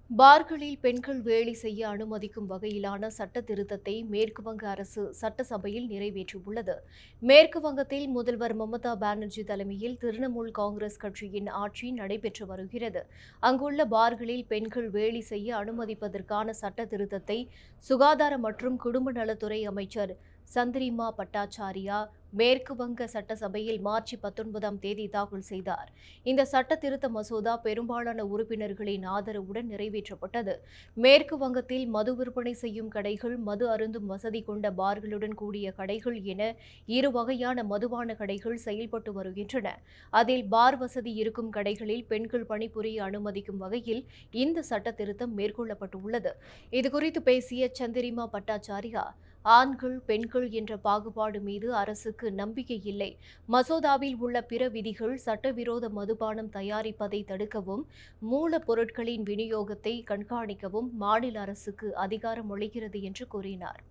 பார்களில் பெண்கள் வேலை செய்ய அனுமதிக்கும் வகையிலான சட்ட திருத்தத்தை மேற்குவங்க அரசு சட்டசபையில் நிறைவேற்றியுள்ளது. மேற்கு வங்கத்தில் முதல்வர் மமதா பானர்ஜி தலைமையில் திரிணாமுல் காங்கிரஸ் கட்சியின் ஆட்சி நடைபெற்று வருகிறது. அங்குள்ள பார்களில் பெண்கள் வேலை செய்ய அனுமதிப்பதற்கான சட்ட திருத்தத்தை சுகாதார மற்றும் குடும்ப நலத்துறை அமைச்சர் சந்திரிமா பட்டாச்சாரியா மேற்கு வங்க சட்டசபையில் மார்ச் 19ஆம் தேதி தாக்கல் செய்தார். இந்த சட்ட திருத்த மசோதா பெரும்பாலான உறுப்பினர்களின் ஆதரவுடன் நிறைவேற்றப்பட்டது. மேற்கு வங்கத்தில் மது விற்பனை செய்யும் கடைகள், மது அருந்தும் வசதி கொண்ட பார்களுடன் கூடிய கடைகள் என இரு வகையான மதுபான கடைகள் செயல்பட்டு வருகின்றன. அதில் பார் வசதி இருக்கும் கடைகளில் பெண்கள் பணிபுரிய அனுமதிக்கும் வகையில் இந்த சட்ட திருத்தம் மேற்கொள்ளப்பட்டுள்ளது. இதுகுறித்து பேசிய சந்திரிமா பட்டாச்சாரியா, ஆண்கள் பெண்கள் என்ற பாகுபாடு மீது அரசுக்கு நம்பிக்கை இல்லை. மசோதாவில் உள்ள பிற விதிகள் சட்டவிரோத மதுபானம் தயாரிப்பதை தடுக்கவும், மூலப்பொருட்களின் விநியோகத்தை கண்காணிக்கவும் மாநில அரசுக்கு அதிகாரம் அளிக்கிறது என்று கூறினார்.